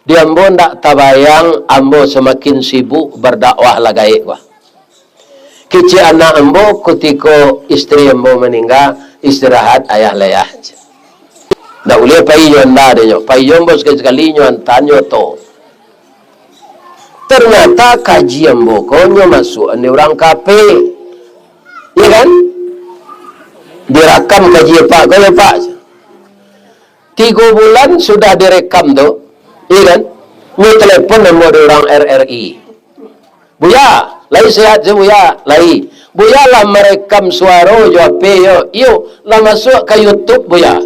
dia ambo ndak tabayang ambo semakin sibuk berdakwah lagai wah. Kecil anak ambo ketika istri ambo meninggal istirahat ayah layah. Ndak boleh pai nyonda dia. Pai ambo sekali-sekali nyontan nyoto. Ternyata kaji ambo konyo masuk ni orang kafe. Ya kan? Direkam kaji pak kau pak. 3 bulan sudah direkam tu. Iya kan? Ni telefon nombor orang RRI. Buya, lai sehat je buya, lai. Buya lah merekam suara jawab yo lah masuk ke YouTube buya.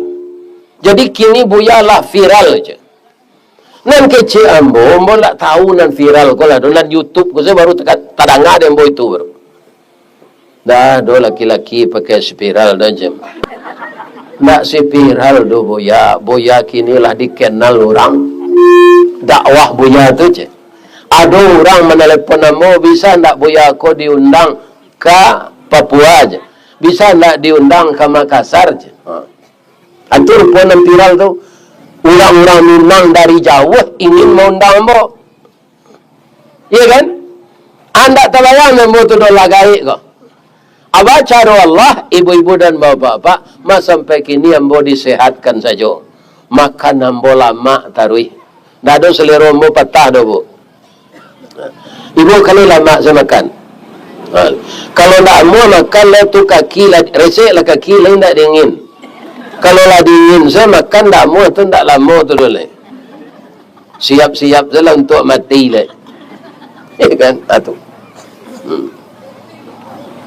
Jadi kini buya lah viral je. Nan kecil ambo tak tahu nan viral ko lah nan YouTube ko saya baru tadanga dia ambo itu baru. Dah do laki-laki pakai spiral dah je. Nak spiral do buya, buya kini lah dikenal orang. Dakwah buya tu je. Ada orang menelepon ambo bisa ndak buya ko diundang ke Papua je. Bisa ndak diundang ke Makassar je. Antur pun viral tu. Orang-orang Minang dari jauh ingin mengundang ambo. Ya kan? Anda tabayang ambo tu dah lagai ko. Aba cara Allah, ibu-ibu dan bapak-bapak, mas sampai kini ambo disehatkan saja. Makan ambo lama tarui. Dah ada selera ambo patah dah bu. Ibu kali lama saya makan. Kalau nak ambo makan lah tu kaki lah, resek lah kaki lain tak dingin. Kalau lah dingin saya makan tak ambo tu tak lama tu dulu. Siap-siap salah untuk mati lah. Ya kan? Itu.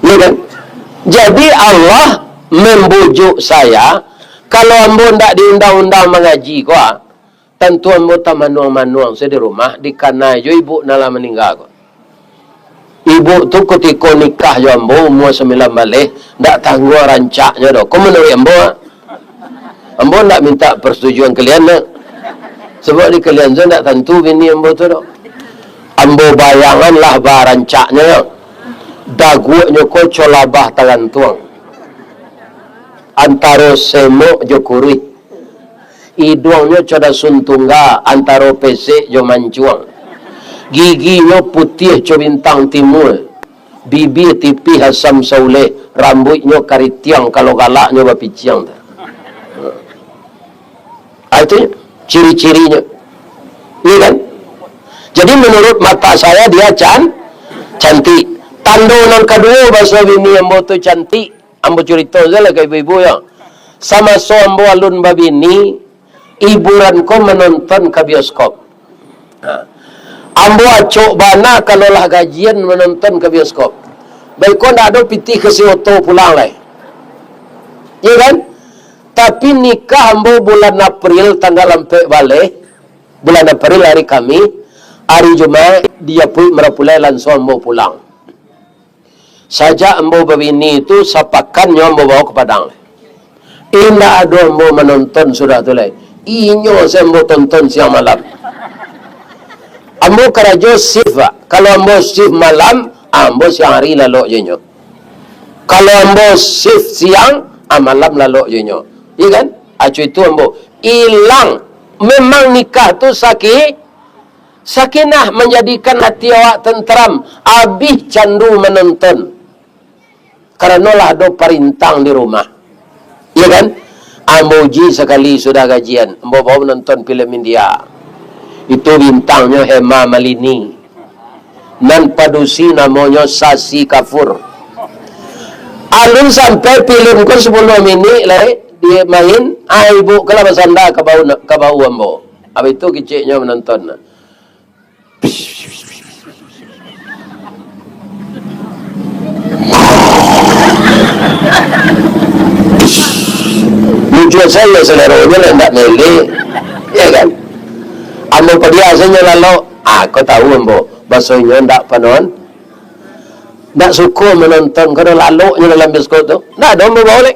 Ya kan? Jadi Allah membujuk saya kalau ambo tak diundang-undang mengaji kau. Tentu ambo tak manuang-manuang saya di rumah di kanai jo ibu nala meninggal ko. Ibu tu ketika nikah jo ambo umur 9 balik ndak tangguh rancaknya do. Kau menurut ambo? Ambo ndak minta persetujuan kalian nak. Sebab di kalian tu ndak tentu bini ambo tu do. Ambo bayanganlah barancaknya. Dagunya ko colabah tangan tuang. Antara semok jo kurih. Hidungnya coda suntungga antara pesek jo mancuang. Giginya putih co bintang timur. Bibir tipih asam sauleh. Rambutnya karitiang kalau galaknya bapiciang. Itu ciri-cirinya. Ini kan? Jadi menurut mata saya dia cantik. Tanda yang kedua bahasa bini ambo tu cantik. Ambo cerita saja ke ibu-ibu ya. Sama so ambo alun babini. Hiburan ko menonton ke bioskop. Ambo acok bana kalau lah gajian menonton ke bioskop. Baik ko nak ada piti ke Sioto pulang lah. Ya kan? Tapi nikah ambo bulan April tanggal 4 balik. Bulan April hari kami. Hari Jumaat dia pun merapulai langsung ambo pulang. Saja ambo babini itu sapakan nyo ambo bawa ke Padang. Ina ada ambo menonton sudah tu lai. Inyo saya ambo tonton siang malam. Ambo kerajo shift pak. Kalau ambo shift malam, ambo siang hari lalu je nyo. Kalau ambo shift siang, malam lalu je nyo. Iya kan? Acu itu ambo hilang. Memang nikah tu sakinah menjadikan hati awak tenteram. Habis candu menonton. Karena lah ada perintang di rumah. Iya kan? Ambo uji sekali sudah gajian. Ambo bawa menonton film India. Itu bintangnya Hema Malini. Nan padusi namanya Sasi Kafur. Alun sampai film ke 10 minit lah dia main. Ibu kalau bersanda ke bau ambo. Habis itu keciknya menonton. Lucu saya seleranya lah tak melek. Ya kan? Ambo pediasanya lalu, kau tahu ambo, bahasanya tak panon, tak suka menonton, kalau lalu dalam bioskop tu, tak ada ambo boleh.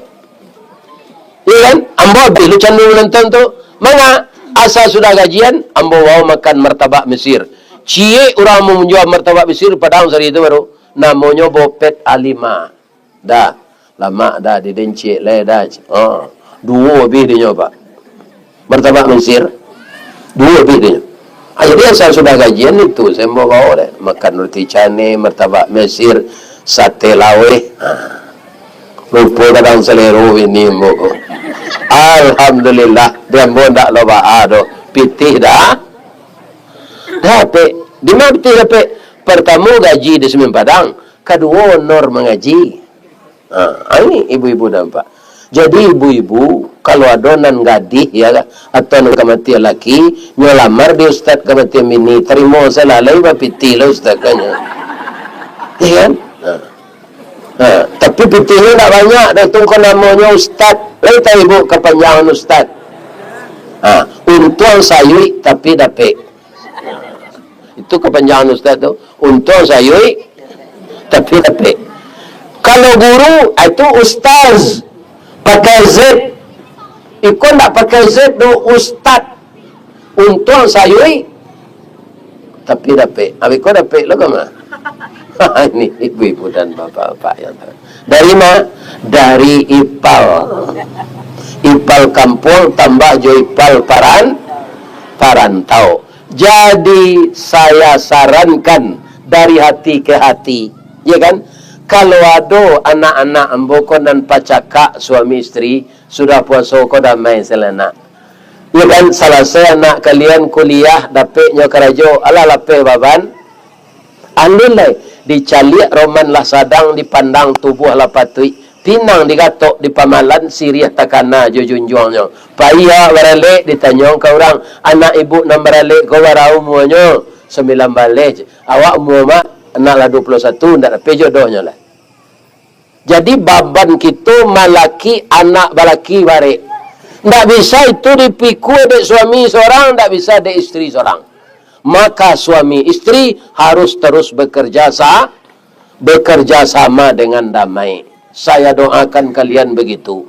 Ya kan? Ambo habis lu candu menonton tu, mana asal sudah gajian, ambo bawa makan martabak Mesir. Cie orang mau menjual martabak Mesir, padang hari itu baru, namanya Bopet Alima. Dah, lama dah didencik lah dah. Dua lebih dia nyoba. Martabak Mesir. Dua bidanya. Jadi asal sudah gajian itu saya mau bawa deh. Makan roti canai, martabak Mesir, sate lawe. Lupa kadang selero ini mau. Alhamdulillah dia mau tak loba ado. Pitih dah. Dapat. Di mana pitih dapat? Pertama gaji di Semen Padang, kedua honor mengaji. Ini ibu-ibu nampak. Jadi ibu-ibu kalau adonan gadih ya atau nak kematian laki nyolamar di ustaz kematian mini terima selalai bapiti lah ustaz kanya. Ya kan? Tapi pitihnya tak banyak dah tunggu namanya ustaz. Lain tak ibu kepanjangan ustaz. Untung sayui tapi dapat. Itu kepanjangan ustaz tu. Untung sayui tapi dapat. Kalau guru itu ustaz pakai Z. Ikon tak pakai Z tu ustaz. Untung sayui tapi dapat. Habis kau dapat lo kemana? Ini ibu-ibu dan bapak-bapak yang tahu. Dari mana? Dari ipal. Ipal kampung tambah jo ipal parantau. Jadi saya sarankan dari hati ke hati, ya kan? Kalau ada anak-anak amboko dan pacakak suami istri sudah puasa kau damai selena. Ya kan? Selesai anak kalian kuliah dapatnya kerajo ala lape baban. Andulai dicaliak roman lah sadang dipandang tubuh lah patui. Pinang digatok di pamalan siriah takana jujunjuangnya. Paya baralik ditanya ke orang anak ibu nak baralik kau barau umuannya 9 balik. Awak umur mak anak lah 21 ndak dapat jodohnya lah. Jadi baban kita malaki anak balaki barik. Ndak bisa itu dipikul dek suami seorang, ndak bisa dek istri seorang. Maka suami istri harus terus bekerja sama dengan damai. Saya doakan kalian begitu.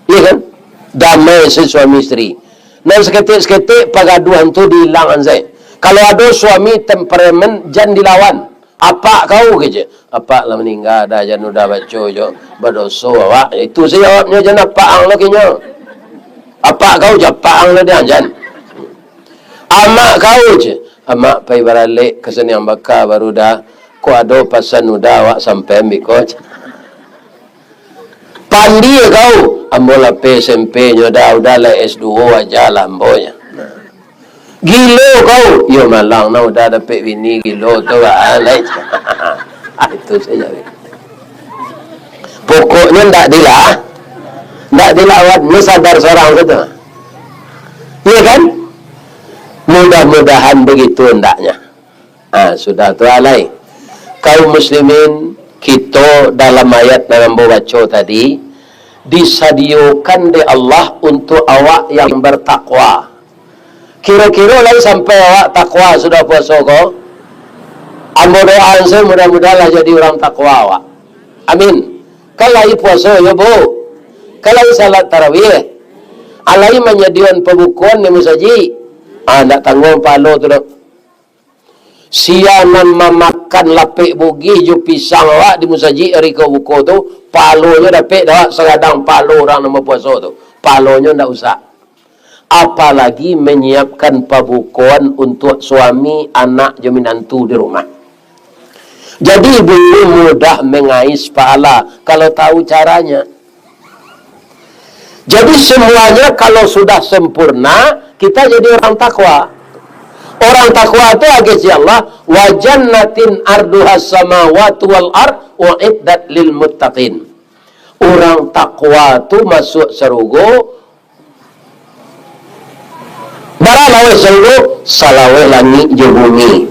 Iya kan? Damai si suami istri. Dan seketik-seketik pagaduhan tu dihilang anzai. Kalau ada suami temperamen jangan dilawan. Apa kau kerja? Apa lah meninggal dah jangan udah baca jo berdosa awak. Itu saya jawabnya jangan apa ang lo kinyo. Apa kau japang lo dia jangan. Amak kau je. Amak pai baralik ke sini yang bakar baru dah. Ko ada pasan udah awak sampai ambil coach. Pandi kau. Ambo lah SMP nyo dah udah lah S2 aja lah ambonya. Gilo kau. Yo malang na udah dapat bini gilo tu alai. Itu saja. Pokoknya ndak dilawat, ni sadar seorang gitu. Iya kan? Mudah-mudahan begitu hendaknya. Sudah tu alai. Kaum muslimin kita dalam ayat dalam baca tadi disadiakan di Allah untuk awak yang bertakwa. Kira-kira lagi sampai awak takwa sudah puasa kau. Ambo doa saya mudah-mudahan jadi orang takwa awak. Amin. Kalau lagi puasa ya bu. kalau salat tarawih alai menyediakan pembukuan ni musaji nak tanggung palo tu dah sianan memakan lapik bugi ju pisang awak di musaji erika buku tu palonya dapat dah segadang palo orang nama puasa tu palonya ndak usah apalagi menyiapkan pembukuan untuk suami anak je menantu di rumah. Jadi belum mudah mengais pahala kalau tahu caranya. Jadi semuanya kalau sudah sempurna, kita jadi orang takwa. Orang takwa itu agak Allah, wa jannatin arduhas samawati wal ard uiddat lil muttaqin. Orang takwa itu masuk surga. Baralawe surga, salawe langit je bumi.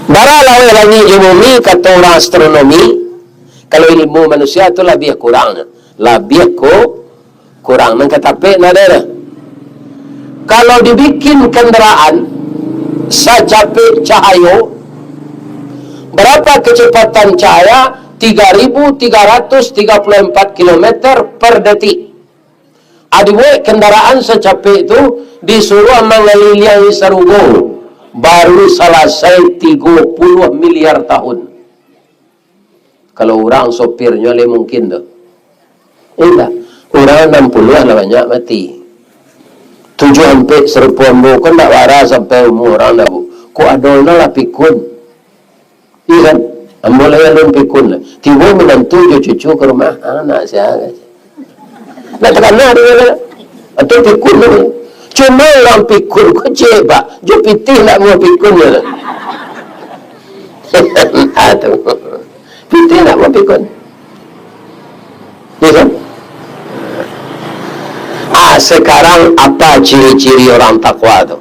Baralawe langit je bumi kata orang astronomi, kalau ilmu manusia itu lebih kurang. Lebih kurang nang katapek nada. Kalau dibikin kendaraan secapek cahaya, berapa kecepatan cahaya? 3.334 km per detik. Adiwe kendaraan secapek itu disuruh mengelilingi surga baru selesai 30 miliar tahun. Kalau orang sopirnya le mungkin tu. Enggak, orang 60 lah banyak mati. 7 sampai 10 kan tak waras sampai umur orang dah. Kok adolna lah pikun. Iya kan? Ambil yang belum pikun lah. Tiba menantu cucu ke rumah anak saya. Nak terkena dia lah. Atau pikun lah. Cuma orang pikun kecil pak. Jo pitih nak mau pikun je lah. Pitih nak mau pikun. Iya kan? Sekarang apa ciri-ciri orang takwa tu?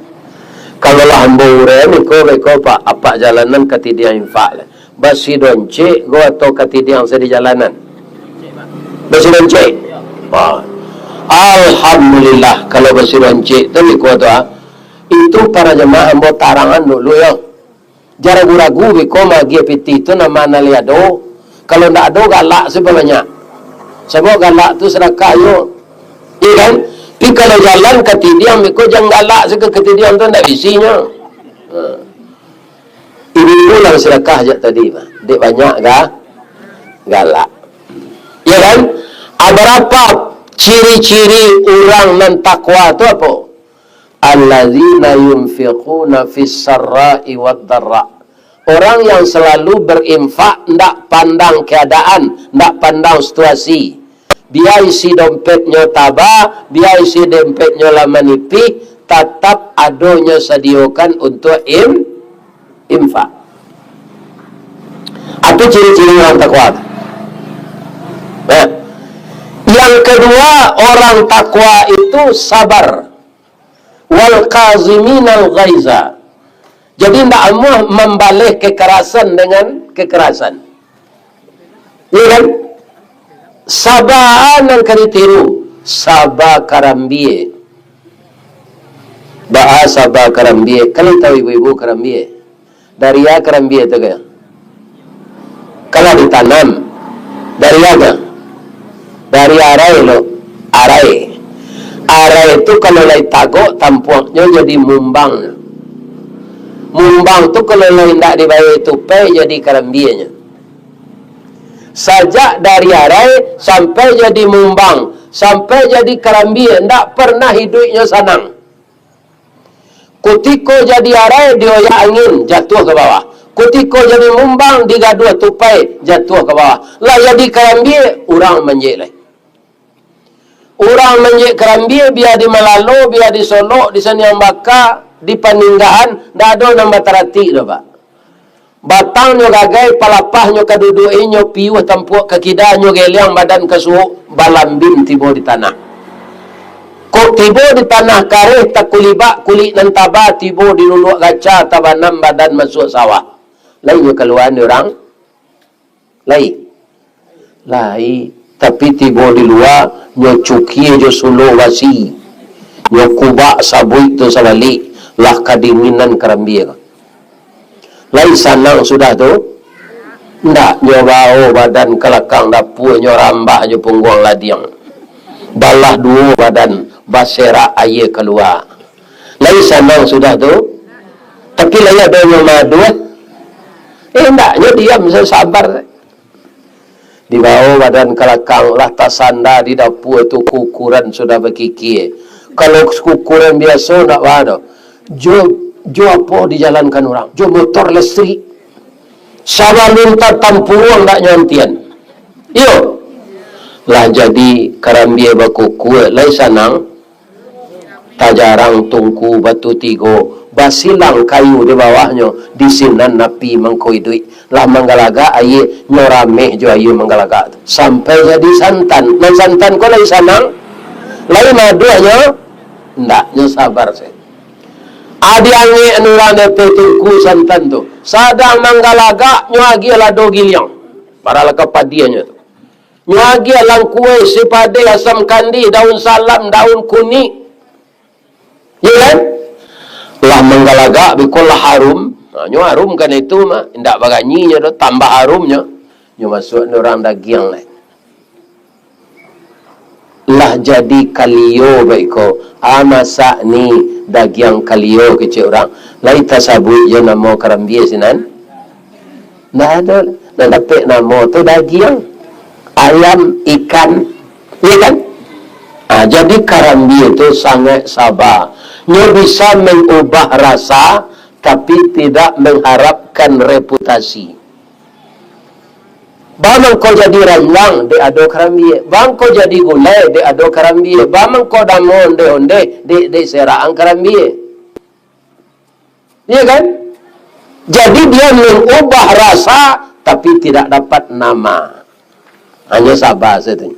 Kalau lah hamba urai miko pak apa jalanan ketidian infak lah. Basi doncik go atau ketidian sedi jalanan. Basi doncik. Alhamdulillah kalau basi doncik tu miko tu itu para jemaah hamba tarangan dulu ya. Jarang ragu miko magi piti tu nama naliado. Kalau ndak ada galak sebanyak. Sebab galak tu sedekah yo. Iya kan? Tapi kalau jalan ketidian, mereka jangan galak seke ketidian tu tak isinya. Ini pulang sedekah je tadi. Dek banyak kah? Galak. Ya kan? Berapa ciri-ciri orang nan takwa tu apa? Alladzina yunfiquna fis sarra'i wad dharra. Orang yang selalu berinfak, ndak pandang keadaan, ndak pandang situasi. Biar isi dompetnya tabah, biar isi dompetnya lama nipih, tetap adanya sediakan untuk infak. Apa ciri-ciri orang takwa? Yang kedua, orang takwa itu sabar. Wal qaziminal ghaiza. Jadi tidak mau membalih kekerasan dengan kekerasan. Ya kan? Sabar yang keritiru, sabar karambie. Bahasa sabar karambie. Kalau tahu ibu-ibu karambie, dari ya karambie itu kan? Kalau ditanam, dari apa? Dari arai lo, arai. Arai itu kalau lagi tagok, tampuknya jadi mumbang. Mumbang tu kalau lagi tidak dibayar tupai, jadi karambienya. Sajak dari arai sampai jadi mumbang, sampai jadi karambia, tidak pernah hidupnya senang. Kutiko jadi arai, dioyak angin, jatuh ke bawah. Kutiko jadi mumbang, digaduh tupai, jatuh ke bawah. Lah jadi karambia, orang menjek lah. Orang menjek karambia, biar di Malalo, biar di Solo, di Saniang Baka, di Paninggahan, tidak ada nama terhati dah pak. Batangnya gagai, palapahnya keduduinnya, piuh tampuk kekidahnya, geliang badan kesuuk, balambim tiba di tanah. Kok tiba di tanah kareh, tak kulibak, kulit dan tabah, tiba di luluk gaca, tabanam badan masuk sawah. Lainnya keluaran orang? Lain. Tapi tiba di luar, nyo cuki jo sulu wasi. Nyo kubak sabui tu salalik, lah kadiminan karambia. Lain sanang sudah tu. Ndak nyo badan kelakang dapur nyo rambah nyo punggung ladiang. Balah dua badan basera air keluar. Lai senang sudah tu. Tapi layak dia madu. Ndaknya diam sabar. Di bawah badan kelakang lah tak sandar di dapur tu kukuran sudah berkikir. Kalau kukuran biasa tak ada. Jo apa dijalankan orang? Jo motor listrik. Sama luntar tampuang tak nyontian. Yo. Lah jadi karambia bakuku lai sanang. Tak jarang tungku batu tigo. Basilang kayu di bawahnya. Di sinan napi mangkoi duit. Lah manggalaga air nyorame jo air manggalaga. Sampai jadi santan. Nan santan ko lai sanang. Lai maduanya. Ndaknya sabar saya. Adi angi anurane tungku santan tu. Sadang manggalaga nyuagi lado giliang. Paralah kepadiannya tu. Nyuagi alang kue sipade asam kandi daun salam daun kuning. Ya kan? Lah manggalaga bikolah harum. Nyo harum kan itu mah. Indak baganyinya tu tambah harumnya. Nyo masuk orang daging lain. Lah jadi kalio baiko. Masak ni daging kalio kecil orang. Lai tasabut je nama karambia sinan. Nah ada. Nak dapat nama tu daging. Ayam, ikan. Ya kan? Jadi karambia itu sangat sabar. Dia bisa mengubah rasa tapi tidak mengharapkan reputasi. Bamang kau jadi ranyang de ado karambia, bang kau jadi gulai de ado karambia, bamang kau damon de onde de serang karambia. Iya kan? Jadi dia mengubah rasa tapi tidak dapat nama. Hanya sabar saja.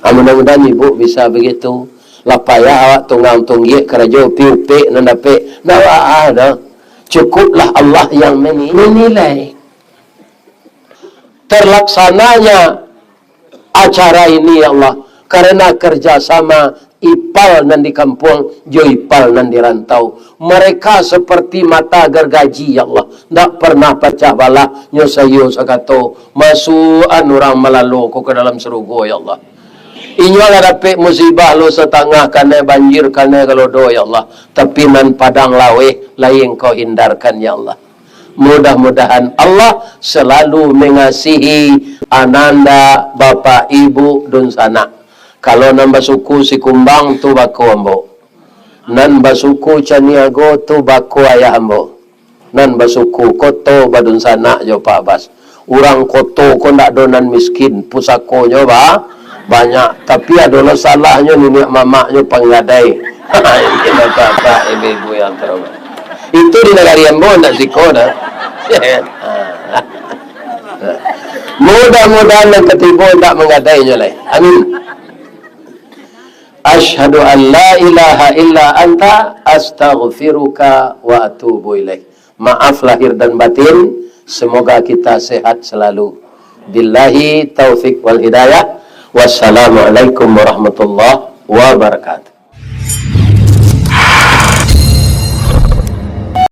Mudah-mudahan ibu bisa begitu. Lapaya awak tunggang-tunggik kerajo piupik nan dapat nawa ada. Cukuplah Allah yang menilai. Terlaksananya acara ini ya Allah karena kerjasama ipal nan di kampung jo ipal nan di rantau. Mereka seperti mata gergaji ya Allah. Tak pernah pecah balah nyo sayo sakato masukan orang malalu ko ke dalam serugo ya Allah. Inyo lah dapat musibah lo setengah kena banjir kena kalau do ya Allah. Tapi nan padang lawe lain kau hindarkan ya Allah. Mudah-mudahan Allah selalu mengasihi ananda bapa ibu dan sanak. Kalau nambah suku si kumbang tu baku ambo. Nan basuku caniago tu baku ayah ambo. Nan basuku koto badun sanak jo Pak Bas. Urang koto ko ndak donan miskin pusakonyo ba banyak tapi adalah salahnya nenek mamaknya penggadai. Ini bapak ibu yang terhormat. Itu di negara Ambo tak siko dah. Mudah-mudahan yang ketiga tak menggadainya lah. Amin. Asyhadu an la ilaha illa anta astaghfiruka wa atubu ilaik. Maaf lahir dan batin. Semoga kita sehat selalu. Billahi taufik wal hidayah. Wassalamualaikum warahmatullahi wabarakatuh.